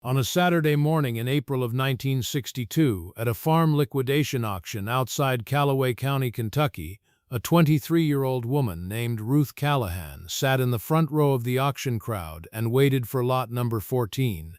On a Saturday morning in April of 1962, at a farm liquidation auction outside Callaway County, Kentucky, a 23-year-old woman named Ruth Callahan sat in the front row of the auction crowd and waited for lot number 14.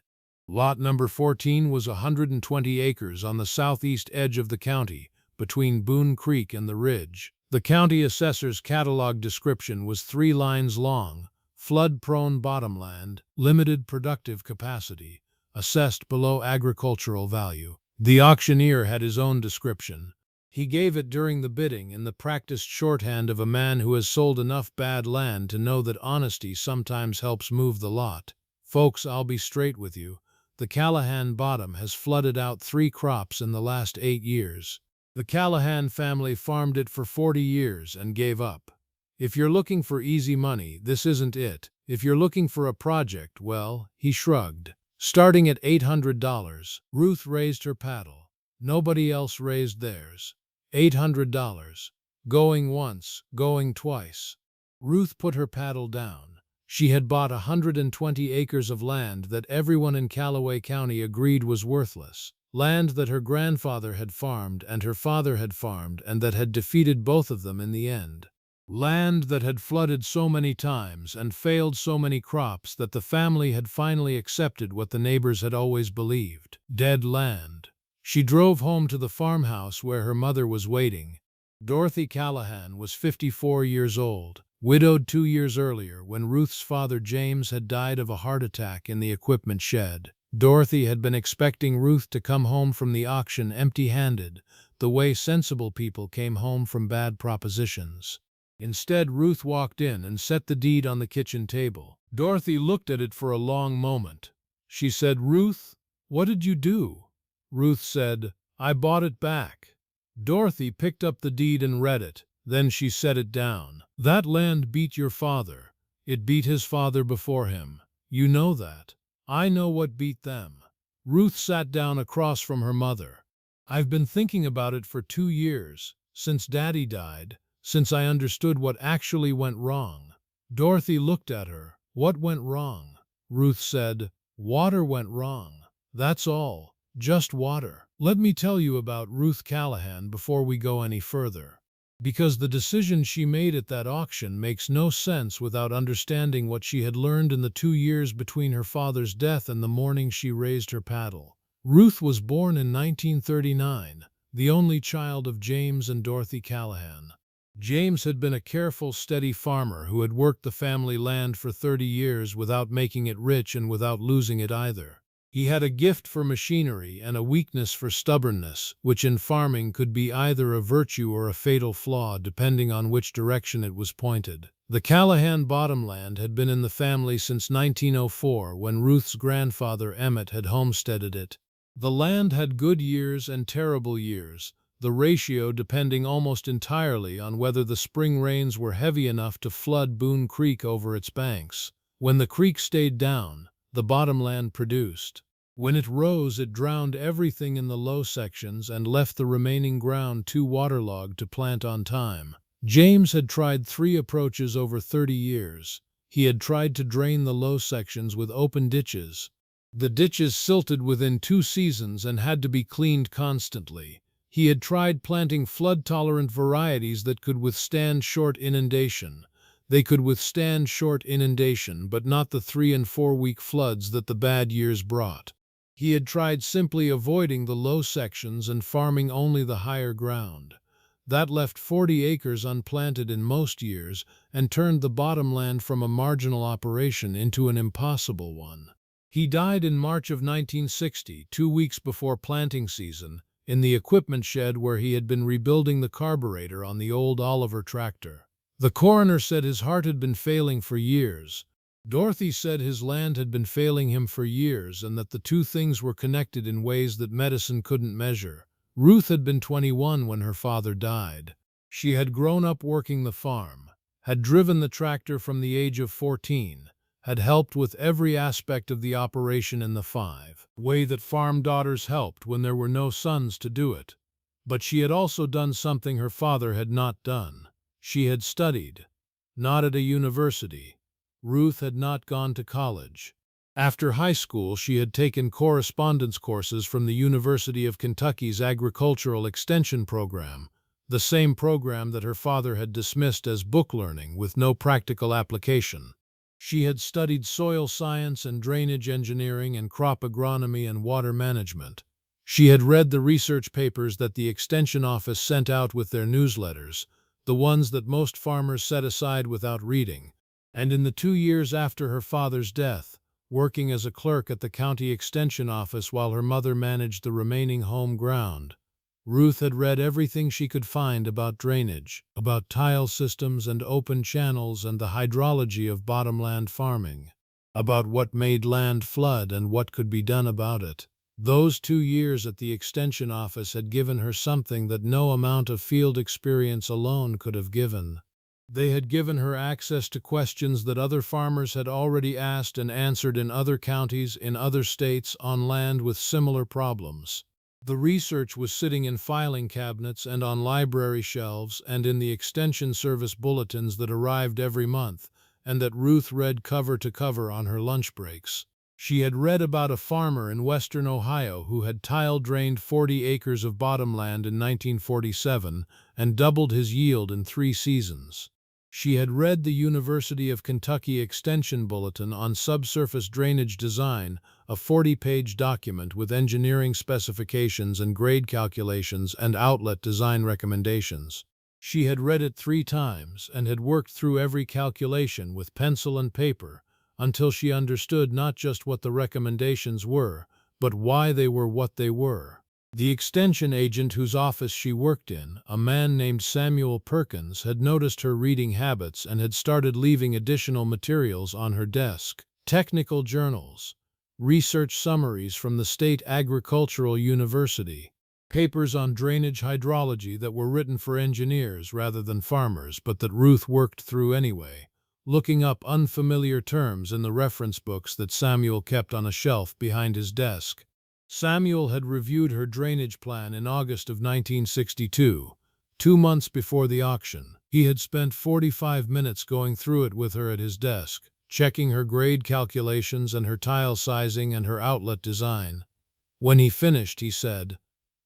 Lot number 14 was 120 acres on the southeast edge of the county, between Boone Creek and the Ridge. The county assessor's catalog description was 3 lines long: flood-prone bottomland, limited productive capacity, assessed below agricultural value. The auctioneer had his own description. He gave it during the bidding in the practiced shorthand of a man who has sold enough bad land to know that honesty sometimes helps move the lot. "Folks, I'll be straight with you. The Callahan bottom has flooded out 3 crops in the last 8 years. The Callahan family farmed it for 40 years and gave up. If you're looking for easy money, this isn't it. If you're looking for a project, well," he shrugged. "Starting at $800. Ruth raised her paddle. Nobody else raised theirs. $800. Going once, going twice. Ruth put her paddle down. She had bought 120 acres of land that everyone in Callaway County agreed was worthless. Land that her grandfather had farmed and her father had farmed and that had defeated both of them in the end. Land that had flooded so many times and failed so many crops that the family had finally accepted what the neighbors had always believed: dead land. She drove home to the farmhouse where her mother was waiting. Dorothy Callahan was 54 years old, widowed 2 years earlier when Ruth's father James had died of a heart attack in the equipment shed. Dorothy had been expecting Ruth to come home from the auction empty-handed, the way sensible people came home from bad propositions. Instead, Ruth walked in and set the deed on the kitchen table. Dorothy looked at it for a long moment. She said, "Ruth, what did you do?" Ruth said, "I bought it back." Dorothy picked up the deed and read it. Then she set it down. "That land beat your father. It beat his father before him. You know that. I know what beat them." Ruth sat down across from her mother. "I've been thinking about it for 2 years, since Daddy died, since I understood what actually went wrong." Dorothy looked at her. "What went wrong?" Ruth said, "Water went wrong. That's all. Just water." Let me tell you about Ruth Callahan before we go any further, because the decision she made at that auction makes no sense without understanding what she had learned in the 2 years between her father's death and the morning she raised her paddle. Ruth was born in 1939, the only child of James and Dorothy Callahan. James had been a careful, steady farmer who had worked the family land for 30 years without making it rich and without losing it either. He had a gift for machinery and a weakness for stubbornness, which in farming could be either a virtue or a fatal flaw depending on which direction it was pointed. The Callahan bottomland had been in the family since 1904, when Ruth's grandfather Emmett had homesteaded it. The land had good years and terrible years, the ratio depending almost entirely on whether the spring rains were heavy enough to flood Boone Creek over its banks. When the creek stayed down, the bottomland produced. When it rose, it drowned everything in the low sections and left the remaining ground too waterlogged to plant on time. James had tried 3 approaches over 30 years. He had tried to drain the low sections with open ditches. The ditches silted within 2 seasons and had to be cleaned constantly. He had tried planting flood-tolerant varieties that could withstand short inundation. They could withstand short inundation, but not the 3- and 4-week floods that the bad years brought. He had tried simply avoiding the low sections and farming only the higher ground. That left 40 acres unplanted in most years and turned the bottomland from a marginal operation into an impossible one. He died in March of 1960, 2 weeks before planting season, in the equipment shed where he had been rebuilding the carburetor on the old Oliver tractor. The coroner said his heart had been failing for years. Dorothy said his land had been failing him for years and that the 2 things were connected in ways that medicine couldn't measure. Ruth had been 21 when her father died. She had grown up working the farm, had driven the tractor from the age of 14, had helped with every aspect of the operation in the 5-way that farm daughters helped when there were no sons to do it. But she had also done something her father had not done. She had studied, not at a university. Ruth had not gone to college. After high school, she had taken correspondence courses from the University of Kentucky's Agricultural Extension Program, the same program that her father had dismissed as book learning with no practical application. She had studied soil science and drainage engineering and crop agronomy and water management. She had read the research papers that the Extension Office sent out with their newsletters, the ones that most farmers set aside without reading. And in the 2 years after her father's death, working as a clerk at the county extension office while her mother managed the remaining home ground, Ruth had read everything she could find about drainage, about tile systems and open channels and the hydrology of bottomland farming, about what made land flood and what could be done about it. Those 2 years at the extension office had given her something that no amount of field experience alone could have given. They had given her access to questions that other farmers had already asked and answered in other counties, in other states, on land with similar problems. The research was sitting in filing cabinets and on library shelves and in the Extension Service bulletins that arrived every month, and that Ruth read cover to cover on her lunch breaks. She had read about a farmer in western Ohio who had tile-drained 40 acres of bottomland in 1947 and doubled his yield in 3 seasons. She had read the University of Kentucky Extension Bulletin on subsurface drainage design, a 40-page document with engineering specifications and grade calculations and outlet design recommendations. She had read it 3 times and had worked through every calculation with pencil and paper until she understood not just what the recommendations were, but why they were what they were. The extension agent whose office she worked in, a man named Samuel Perkins, had noticed her reading habits and had started leaving additional materials on her desk. Technical journals, research summaries from the State Agricultural University, papers on drainage hydrology that were written for engineers rather than farmers, but that Ruth worked through anyway, looking up unfamiliar terms in the reference books that Samuel kept on a shelf behind his desk. Samuel had reviewed her drainage plan in August of 1962, 2 months before the auction. He had spent 45 minutes going through it with her at his desk, checking her grade calculations and her tile sizing and her outlet design. When he finished, he said,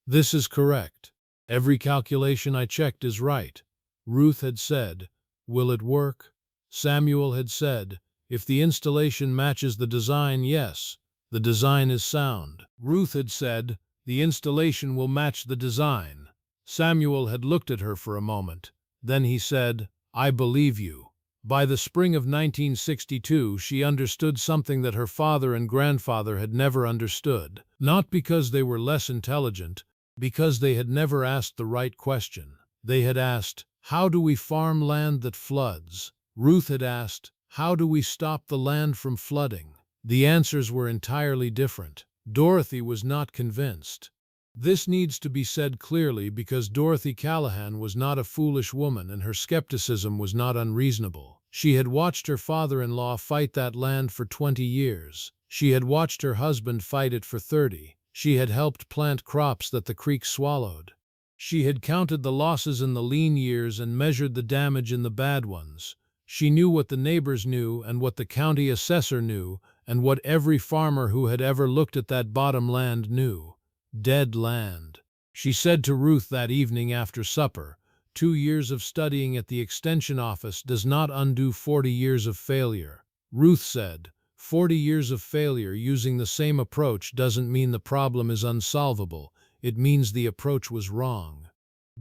"This is correct. Every calculation I checked is right." Ruth had said, "Will it work?" Samuel had said, "If the installation matches the design, yes. The design is sound." Ruth had said, "The installation will match the design." Samuel had looked at her for a moment. Then he said, "I believe you." By the spring of 1962, she understood something that her father and grandfather had never understood. Not because they were less intelligent, because they had never asked the right question. They had asked, "How do we farm land that floods?" Ruth had asked, "How do we stop the land from flooding?" The answers were entirely different. Dorothy was not convinced. This needs to be said clearly because Ruth Callahan was not a foolish woman and her skepticism was not unreasonable. She had watched her father-in-law fight that land for 20 years. She had watched her husband fight it for 30. She had helped plant crops that the creek swallowed. She had counted the losses in the lean years and measured the damage in the bad ones. She knew what the neighbors knew and what the county assessor knew and what every farmer who had ever looked at that bottom land knew. Dead land. She said to Ruth that evening after supper, 2 years of studying at the extension office does not undo 40 years of failure. Ruth said, 40 years of failure using the same approach doesn't mean the problem is unsolvable. It means the approach was wrong.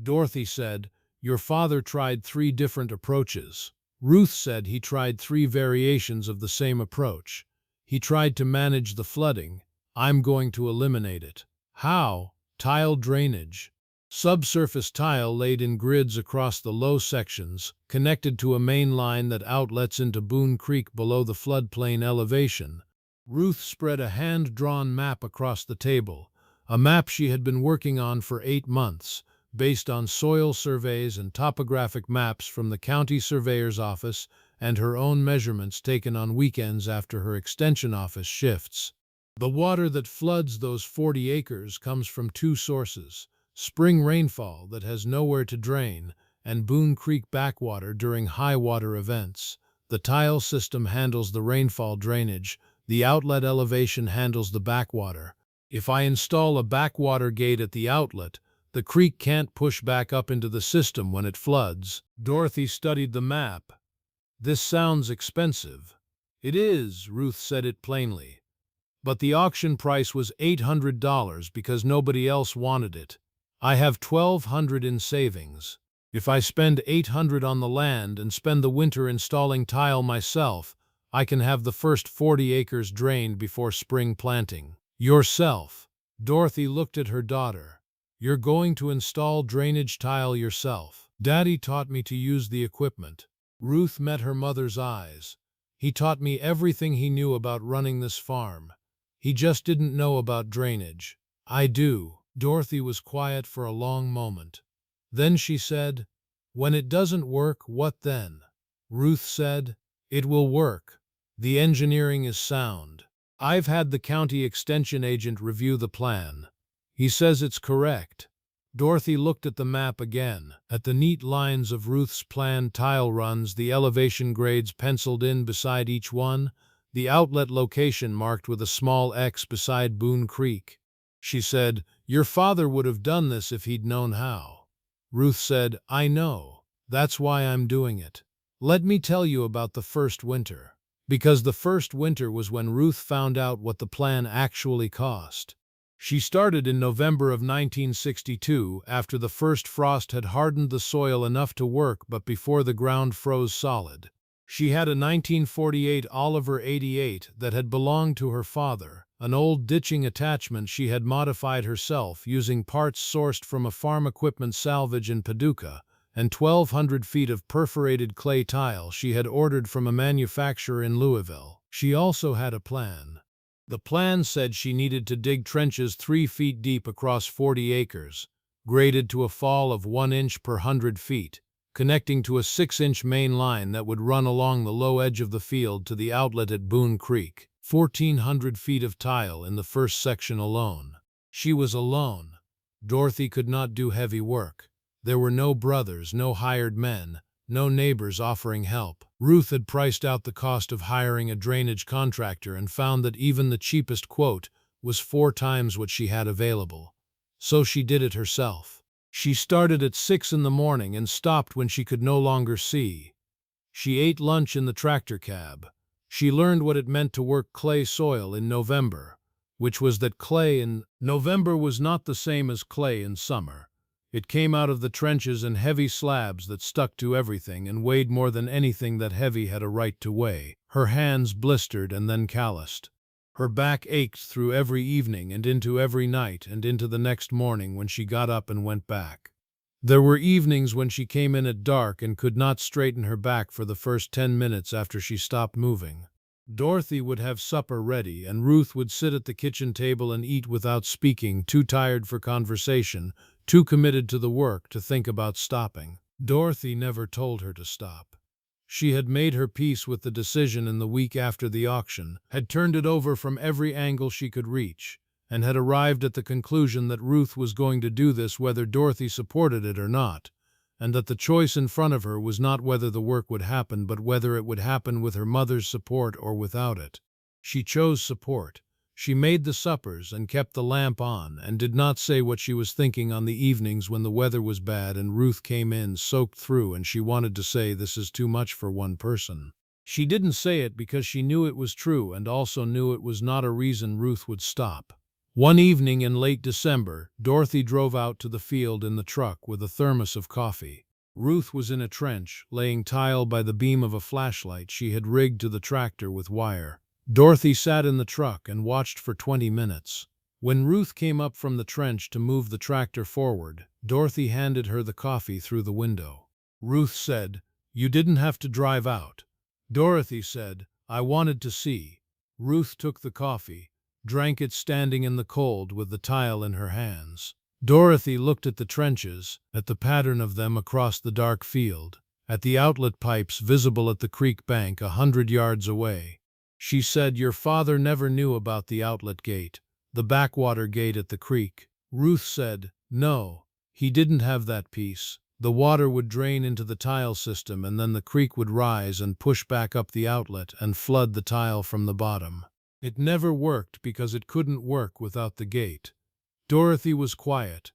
Dorothy said, "Your father tried 3 different approaches." Ruth said he tried 3 variations of the same approach. He tried to manage the flooding. I'm going to eliminate it. How? Tile drainage. Subsurface tile laid in grids across the low sections, connected to a main line that outlets into Boone Creek below the floodplain elevation. Ruth spread a hand-drawn map across the table, a map she had been working on for 8 months, based on soil surveys and topographic maps from the county surveyor's office and her own measurements taken on weekends after her extension office shifts. The water that floods those 40 acres comes from 2 sources: spring rainfall that has nowhere to drain, and Boone Creek backwater during high water events. The tile system handles the rainfall drainage, The outlet elevation handles the backwater. If I install a backwater gate at the outlet, the creek can't push back up into the system when it floods." Dorothy studied the map. "This sounds expensive." "It is," Ruth said it plainly. "But the auction price was $800 because nobody else wanted it. I have $1,200 in savings. If I spend $800 on the land and spend the winter installing tile myself, I can have the first 40 acres drained before spring planting." "Yourself?" Dorothy looked at her daughter. "You're going to install drainage tile yourself?" "Daddy taught me to use the equipment." Ruth met her mother's eyes. "He taught me everything he knew about running this farm. He just didn't know about drainage." "I do." Dorothy was quiet for a long moment. Then she said, "When it doesn't work, what then?" Ruth said, "It will work. The engineering is sound. I've had the county extension agent review the plan. He says it's correct." Dorothy looked at the map again, at the neat lines of Ruth's planned tile runs, the elevation grades penciled in beside each one, the outlet location marked with a small X beside Boone Creek. She said, "Your father would have done this if he'd known how." Ruth said, "I know. That's why I'm doing it. Let me tell you about the first winter." Because the first winter was when Ruth found out what the plan actually cost. She started in November of 1962, after the first frost had hardened the soil enough to work but before the ground froze solid. She had a 1948 Oliver 88 that had belonged to her father, an old ditching attachment she had modified herself using parts sourced from a farm equipment salvage in Paducah, and 1,200 feet of perforated clay tile she had ordered from a manufacturer in Louisville. She also had a plan. The plan said she needed to dig trenches 3 feet deep across 40 acres, graded to a fall of 1 inch per 100 feet, connecting to a 6-inch main line that would run along the low edge of the field to the outlet at Boone Creek. 1,400 feet of tile in the first section alone. She was alone. Dorothy could not do heavy work. There were no brothers, no hired men, no neighbors offering help. Ruth had priced out the cost of hiring a drainage contractor and found that even the cheapest quote was 4 times what she had available. So she did it herself. She started at 6 in the morning and stopped when she could no longer see. She ate lunch in the tractor cab. She learned what it meant to work clay soil in November, which was that clay in November was not the same as clay in summer. It came out of the trenches in heavy slabs that stuck to everything and weighed more than anything that heavy had a right to weigh. Her hands blistered and then calloused. Her back ached through every evening and into every night and into the next morning when she got up and went back. There were evenings when she came in at dark and could not straighten her back for the first 10 minutes after she stopped moving. Dorothy would have supper ready, and Ruth would sit at the kitchen table and eat without speaking, too tired for conversation, too committed to the work to think about stopping. Dorothy never told her to stop. She had made her peace with the decision in the week after the auction, had turned it over from every angle she could reach, and had arrived at the conclusion that Ruth was going to do this whether Dorothy supported it or not, and that the choice in front of her was not whether the work would happen but whether it would happen with her mother's support or without it. She chose support. She made the suppers and kept the lamp on and did not say what she was thinking on the evenings when the weather was bad and Ruth came in soaked through and she wanted to say, "This is too much for one person." She didn't say it because she knew it was true and also knew it was not a reason Ruth would stop. One evening in late December, Dorothy drove out to the field in the truck with a thermos of coffee. Ruth was in a trench, laying tile by the beam of a flashlight she had rigged to the tractor with wire. Dorothy sat in the truck and watched for 20 minutes. When Ruth came up from the trench to move the tractor forward, Dorothy handed her the coffee through the window. Ruth said, "You didn't have to drive out." Dorothy said, "I wanted to see." Ruth took the coffee, drank it standing in the cold with the tile in her hands. Dorothy looked at the trenches, at the pattern of them across the dark field, at the outlet pipes visible at the creek bank 100 yards away. She said, "Your father never knew about the outlet gate, the backwater gate at the creek." Ruth said, "No, he didn't have that piece. The water would drain into the tile system and then the creek would rise and push back up the outlet and flood the tile from the bottom." It never worked because it couldn't work without the gate. Dorothy was quiet.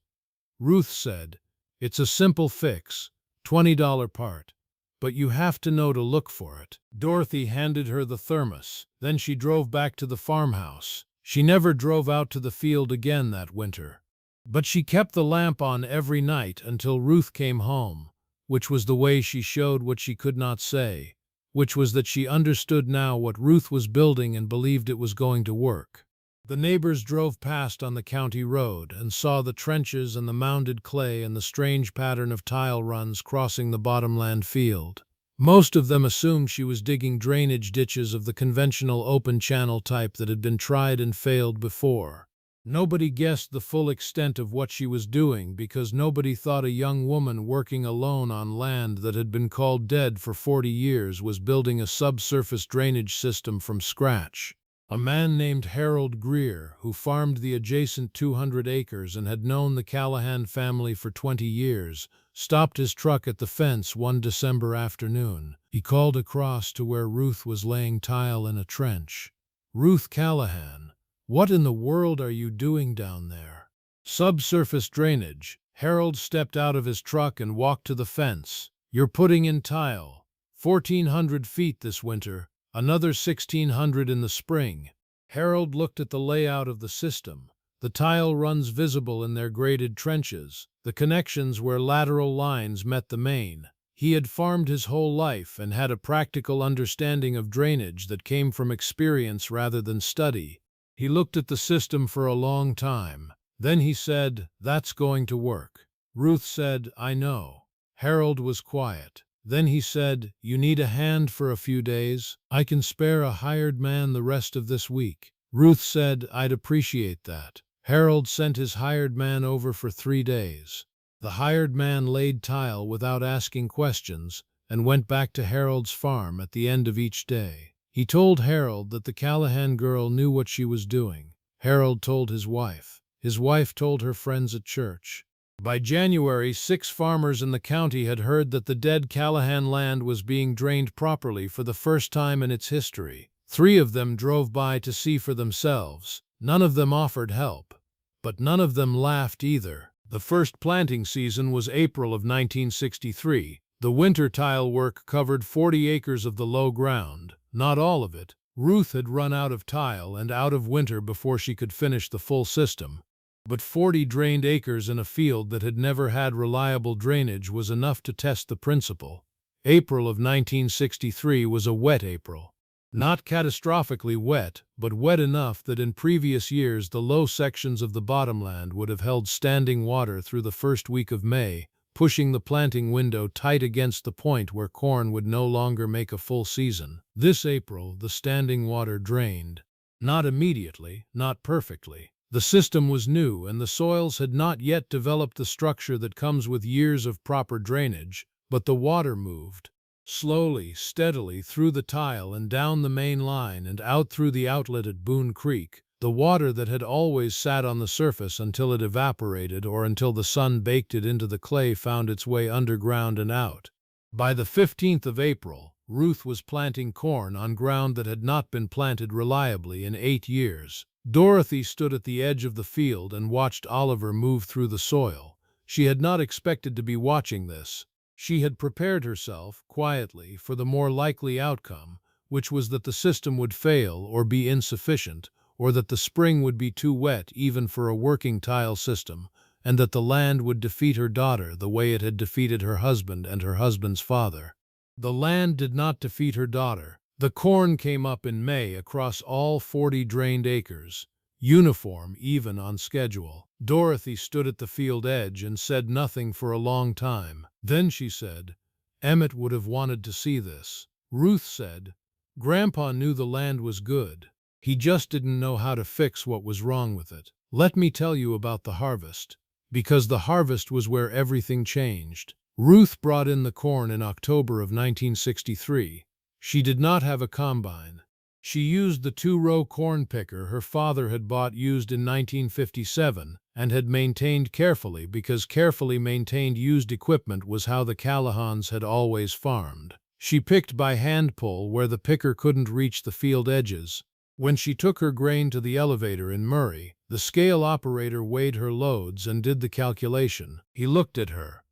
Ruth said, "It's a simple fix, $20 part. But you have to know to look for it." Dorothy handed her the thermos. Then she drove back to the farmhouse. She never drove out to the field again that winter. But she kept the lamp on every night until Ruth came home, which was the way she showed what she could not say, which was that she understood now what Ruth was building and believed it was going to work. The neighbors drove past on the county road and saw the trenches and the mounded clay and the strange pattern of tile runs crossing the bottomland field. Most of them assumed she was digging drainage ditches of the conventional open channel type that had been tried and failed before. Nobody guessed the full extent of what she was doing because nobody thought a young woman working alone on land that had been called dead for 40 years was building a subsurface drainage system from scratch. A man named Harold Greer, who farmed the adjacent 200 acres and had known the Callahan family for 20 years, stopped his truck at the fence one December afternoon. He called across to where Ruth was laying tile in a trench. "Ruth Callahan, what in the world are you doing down there?" "Subsurface drainage." Harold stepped out of his truck and walked to the fence. "You're putting in tile. 1,400 feet this winter. Another 1,600 in the spring." Harold looked at the layout of the system. The tile runs visible in their graded trenches, the connections where lateral lines met the main. He had farmed his whole life and had a practical understanding of drainage that came from experience rather than study. He looked at the system for a long time. Then he said, "That's going to work." Ruth said, "I know." Harold was quiet. Then he said, "You need a hand for a few days? I can spare a hired man the rest of this week." Ruth said, "I'd appreciate that." Harold sent his hired man over for 3 days. The hired man laid tile without asking questions and went back to Harold's farm at the end of each day. He told Harold that the Callahan girl knew what she was doing. Harold told his wife. His wife told her friends at church. By January, 6 farmers in the county had heard that the dead Callahan land was being drained properly for the first time in its history. 3 of them drove by to see for themselves. None of them offered help. But none of them laughed either. The first planting season was April of 1963. The winter tile work covered 40 acres of the low ground. Not all of it. Ruth had run out of tile and out of winter before she could finish the full system. But 40 drained acres in a field that had never had reliable drainage was enough to test the principle. April of 1963 was a wet April. Not catastrophically wet, but wet enough that in previous years the low sections of the bottomland would have held standing water through the first week of May, pushing the planting window tight against the point where corn would no longer make a full season. This April, the standing water drained. Not immediately, not perfectly. The system was new, and the soils had not yet developed the structure that comes with years of proper drainage, but the water moved. Slowly, steadily through the tile and down the main line and out through the outlet at Boone Creek, the water that had always sat on the surface until it evaporated or until the sun baked it into the clay found its way underground and out. By the 15th of April, Ruth was planting corn on ground that had not been planted reliably in 8 years. Dorothy stood at the edge of the field and watched Oliver move through the soil. She had not expected to be watching this. She had prepared herself, quietly, for the more likely outcome, which was that the system would fail or be insufficient, or that the spring would be too wet even for a working tile system, and that the land would defeat her daughter the way it had defeated her husband and her husband's father. The land did not defeat her daughter. The corn came up in May across all 40 drained acres, uniform, even on schedule. Dorothy stood at the field edge and said nothing for a long time. Then she said, "Emmett would have wanted to see this." Ruth said, "Grandpa knew the land was good. He just didn't know how to fix what was wrong with it. Let me tell you about the harvest, because the harvest was where everything changed." Ruth brought in the corn in October of 1963. She did not have a combine. She used the 2-row corn picker her father had bought used in 1957 and had maintained carefully because carefully maintained used equipment was how the Callahans had always farmed. She picked by hand pull where the picker couldn't reach the field edges. When she took her grain to the elevator in Murray, the scale operator weighed her loads and did the calculation. He looked at her.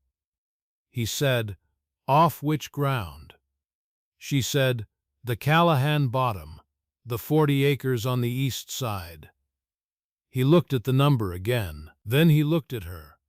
He said, "Off which ground?" She said, "The Callahan Bottom, the 40 acres on the east side." He looked at the number again. Then he looked at her.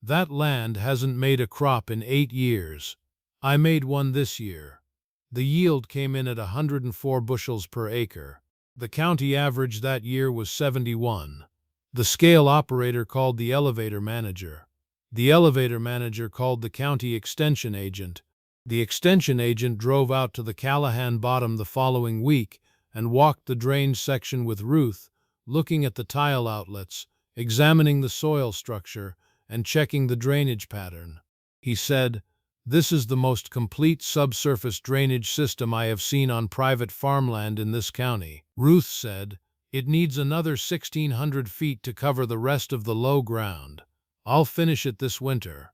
"That land hasn't made a crop in 8 years. I made one this year." The yield came in at 104 bushels per acre. The county average that year was 71. The scale operator called the elevator manager. The elevator manager called the county extension agent. The extension agent drove out to the Callahan Bottom the following week and walked the drainage section with Ruth, looking at the tile outlets, examining the soil structure, and checking the drainage pattern. He said, "This is the most complete subsurface drainage system I have seen on private farmland in this county." Ruth said, "It needs another 1,600 feet to cover the rest of the low ground. I'll finish it this winter."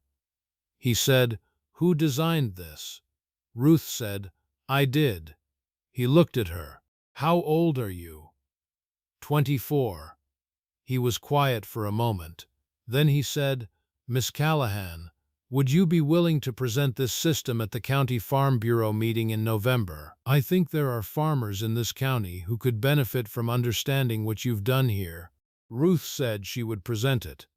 He said, "Who designed this?" Ruth said, "I did." He looked at her. "How old are you?" 24. He was quiet for a moment. Then he said, "Miss Callahan, would you be willing to present this system at the County Farm Bureau meeting in November? I think there are farmers in this county who could benefit from understanding what you've done here." Ruth said she would present it.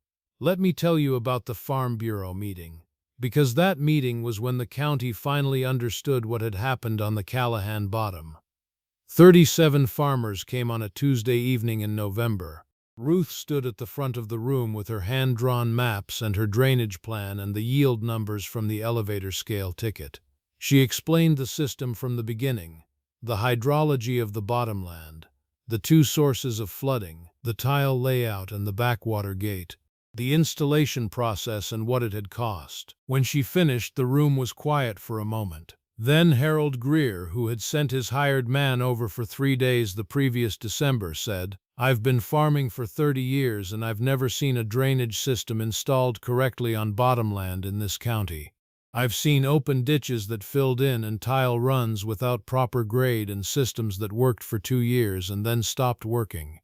Let me tell you about the Farm Bureau meeting, because that meeting was when the county finally understood what had happened on the Callahan Bottom. 37 farmers came on a Tuesday evening in November. Ruth stood at the front of the room with her hand-drawn maps and her drainage plan and the yield numbers from the elevator scale ticket. She explained the system from the beginning, the hydrology of the bottomland, the 2 sources of flooding, the tile layout and the backwater gate, the installation process and what it had cost. When she finished, the room was quiet for a moment. Then Harold Greer, who had sent his hired man over for 3 days the previous December, said, "I've been farming for 30 years and I've never seen a drainage system installed correctly on bottomland in this county. I've seen open ditches that filled in and tile runs without proper grade and systems that worked for 2 years and then stopped working.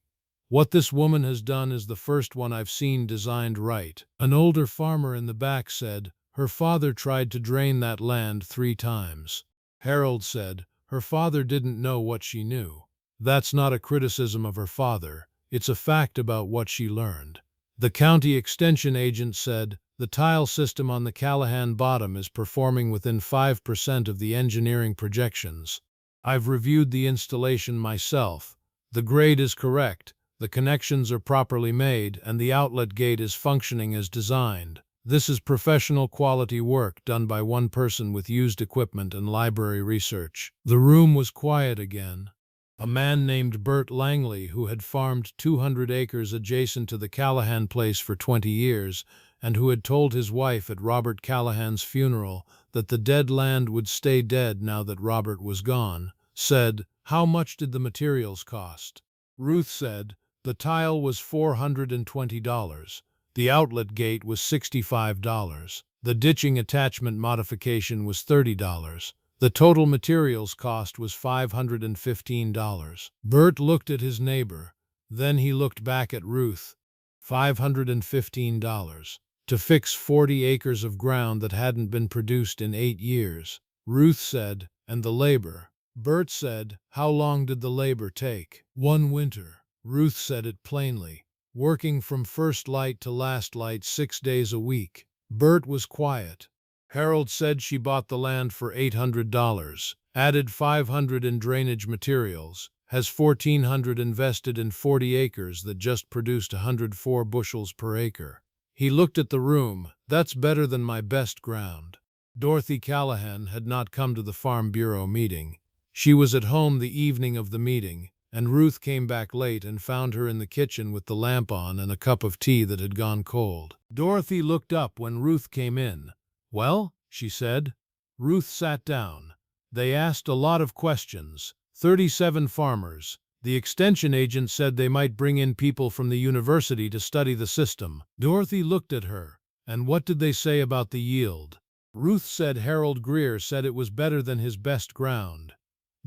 What this woman has done is the first one I've seen designed right." An older farmer in the back said, "Her father tried to drain that land 3 times. Harold said, "Her father didn't know what she knew." That's not a criticism of her father, it's a fact about what she learned. The county extension agent said, "The tile system on the Callahan Bottom is performing within 5% of the engineering projections. I've reviewed the installation myself. The grade is correct, the connections are properly made, and the outlet gate is functioning as designed. This is professional quality work done by one person with used equipment and library research." The room was quiet again. A man named Bert Langley, who had farmed 200 acres adjacent to the Callahan place for 20 years, and who had told his wife at Robert Callahan's funeral that the dead land would stay dead now that Robert was gone, said, "How much did the materials cost?" Ruth said, "The tile was $420. The outlet gate was $65. The ditching attachment modification was $30. The total materials cost was $515. Bert looked at his neighbor. Then he looked back at Ruth. $515. To fix 40 acres of ground that hadn't been produced in 8 years. Ruth said, "And the labor?" Bert said, "How long did the labor take?" "1 winter." Ruth said it plainly. "Working from first light to last light 6 days a week." Bert was quiet. Harold said she bought the land for $800, added $500 in drainage materials, has $1,400 invested in 40 acres that just produced 104 bushels per acre. He looked at the room. "That's better than my best ground." Dorothy Callahan had not come to the Farm Bureau meeting. She was at home the evening of the meeting, and Ruth came back late and found her in the kitchen with the lamp on and a cup of tea that had gone cold. Dorothy looked up when Ruth came in. "Well?" she said. Ruth sat down. "They asked a lot of questions. 37 farmers. The extension agent said they might bring in people from the university to study the system." Dorothy looked at her. "And what did they say about the yield?" Ruth said Harold Greer said it was better than his best ground.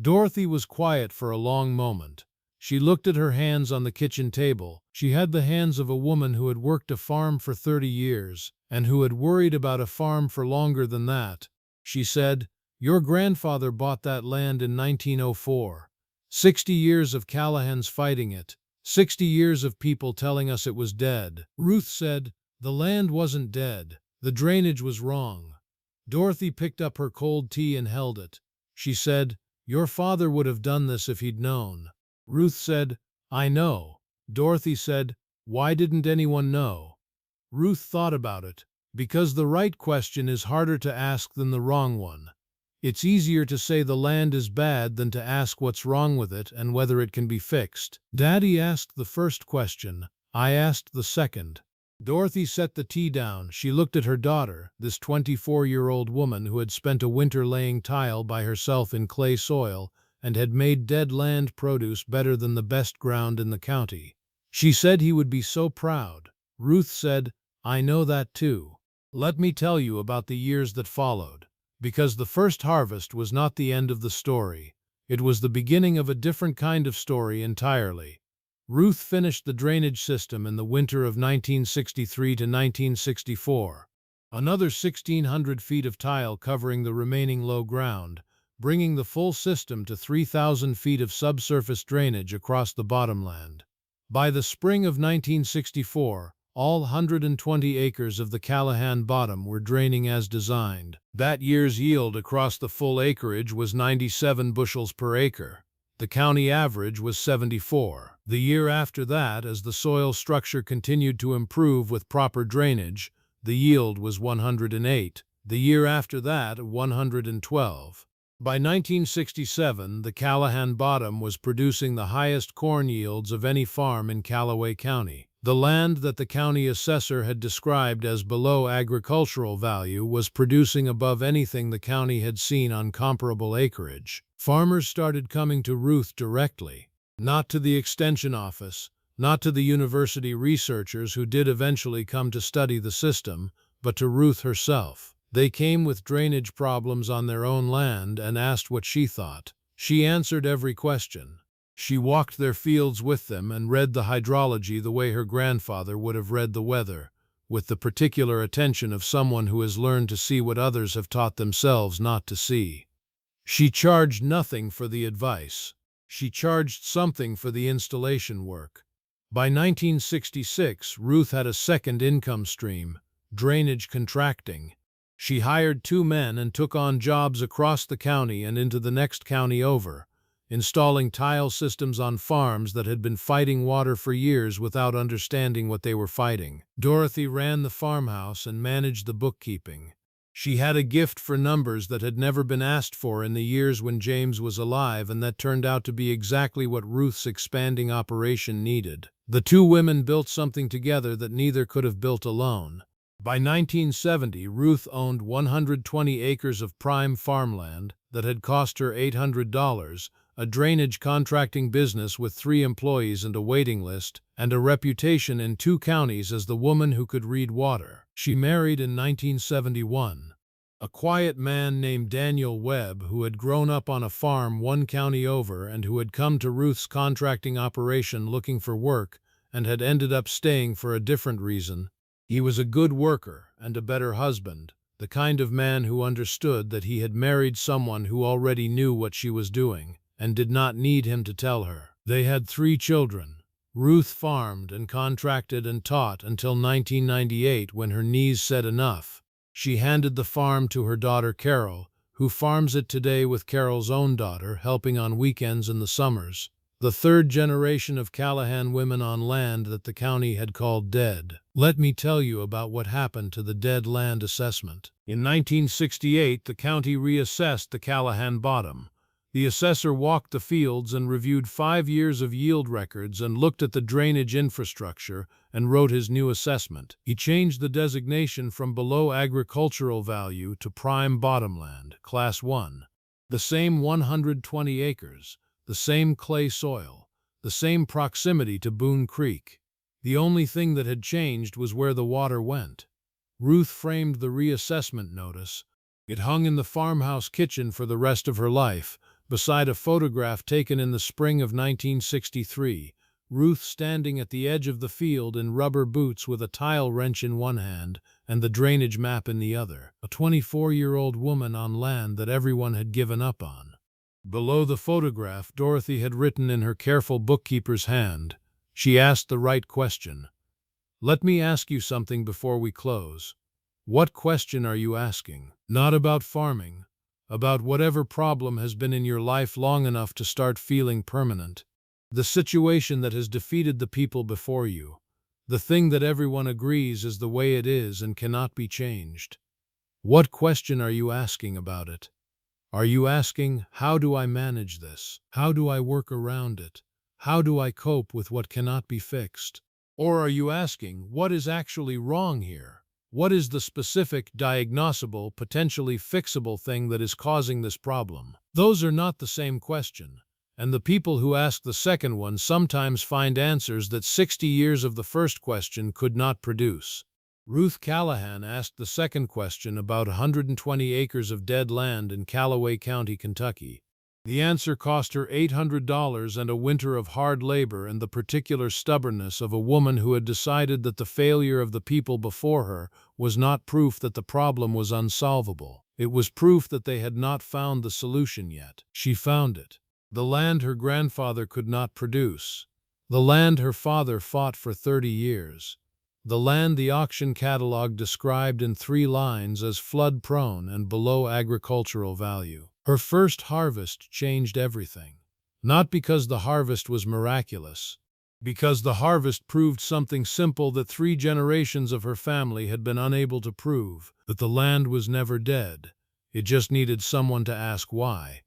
Dorothy was quiet for a long moment. She looked at her hands on the kitchen table. She had the hands of a woman who had worked a farm for 30 years, and who had worried about a farm for longer than that. She said, "Your grandfather bought that land in 1904. 60 years of Callahans fighting it. 60 years of people telling us it was dead." Ruth said, "The land wasn't dead. The drainage was wrong." Dorothy picked up her cold tea and held it. She said, "Your father would have done this if he'd known." Ruth said, "I know." Dorothy said, "Why didn't anyone know?" Ruth thought about it. Because the right question is harder to ask than the wrong one. It's easier to say the land is bad than to ask what's wrong with it and whether it can be fixed. Daddy asked the first question. I asked the second. Dorothy set the tea down. She looked at her daughter, this 24-year-old woman who had spent a winter laying tile by herself in clay soil and had made dead land produce better than the best ground in the county. She said he would be so proud. Ruth said, "I know that too. Let me tell you about the years that followed. Because the first harvest was not the end of the story. It was the beginning of a different kind of story entirely." Ruth finished the drainage system in the winter of 1963 to 1964. Another 1,600 feet of tile covering the remaining low ground, bringing the full system to 3,000 feet of subsurface drainage across the bottomland. By the spring of 1964, all 120 acres of the Callahan Bottom were draining as designed. That year's yield across the full acreage was 97 bushels per acre. The county average was 74. The year after that, as the soil structure continued to improve with proper drainage, the yield was 108. The year after that, 112. By 1967, the Callahan Bottom was producing the highest corn yields of any farm in Callaway County. The land that the county assessor had described as below agricultural value was producing above anything the county had seen on comparable acreage. Farmers started coming to Ruth directly, not to the extension office, not to the university researchers who did eventually come to study the system, but to Ruth herself. They came with drainage problems on their own land and asked what she thought. She answered every question. She walked their fields with them and read the hydrology the way her grandfather would have read the weather, with the particular attention of someone who has learned to see what others have taught themselves not to see. She charged nothing for the advice. She charged something for the installation work. By 1966, Ruth had a second income stream, drainage contracting. She hired 2 men and took on jobs across the county and into the next county over, installing tile systems on farms that had been fighting water for years without understanding what they were fighting. Dorothy ran the farmhouse and managed the bookkeeping. She had a gift for numbers that had never been asked for in the years when James was alive, and that turned out to be exactly what Ruth's expanding operation needed. The 2 women built something together that neither could have built alone. By 1970, Ruth owned 120 acres of prime farmland that had cost her $800, a drainage contracting business with 3 employees and a waiting list, and a reputation in 2 counties as the woman who could read water. She married in 1971. A quiet man named Daniel Webb, who had grown up on a farm 1 county over and who had come to Ruth's contracting operation looking for work and had ended up staying for a different reason. He was a good worker and a better husband, the kind of man who understood that he had married someone who already knew what she was doing and did not need him to tell her. They had 3 children. Ruth farmed and contracted and taught until 1998, when her knees said enough. She handed the farm to her daughter Carol, who farms it today with Carol's own daughter, helping on weekends and the summers. The 3rd generation of Callahan women on land that the county had called dead. Let me tell you about what happened to the dead land assessment. In 1968, the county reassessed the Callahan Bottom. The assessor walked the fields and reviewed 5 years of yield records and looked at the drainage infrastructure and wrote his new assessment. He changed the designation from below agricultural value to prime bottomland, Class 1. The same 120 acres, the same clay soil, the same proximity to Boone Creek. The only thing that had changed was where the water went. Ruth framed the reassessment notice. It hung in the farmhouse kitchen for the rest of her life, Beside a photograph taken in the spring of 1963, Ruth standing at the edge of the field in rubber boots with a tile wrench in one hand and the drainage map in the other, a 24-year-old woman on land that everyone had given up on. Below the photograph, Dorothy had written in her careful bookkeeper's hand. She asked the right question. "Let me ask you something before we close. What question are you asking? Not about farming, about whatever problem has been in your life long enough to start feeling permanent. The situation that has defeated the people before you. The thing that everyone agrees is the way it is and cannot be changed. What question are you asking about it? Are you asking, how do I manage this? How do I work around it? How do I cope with what cannot be fixed? Or are you asking, what is actually wrong here? What is the specific, diagnosable, potentially fixable thing that is causing this problem?" Those are not the same question, and the people who ask the second one sometimes find answers that 60 years of the first question could not produce. Ruth Callahan asked the second question about 120 acres of dead land in Callaway County, Kentucky. The answer cost her $800 and a winter of hard labor and the particular stubbornness of a woman who had decided that the failure of the people before her was not proof that the problem was unsolvable. It was proof that they had not found the solution yet. She found it. The land her grandfather could not produce. The land her father fought for 30 years. The land the auction catalog described in 3 lines as flood-prone and below agricultural value. Her first harvest changed everything. Not because the harvest was miraculous, because the harvest proved something simple that 3 generations of her family had been unable to prove, that the land was never dead. It just needed someone to ask why.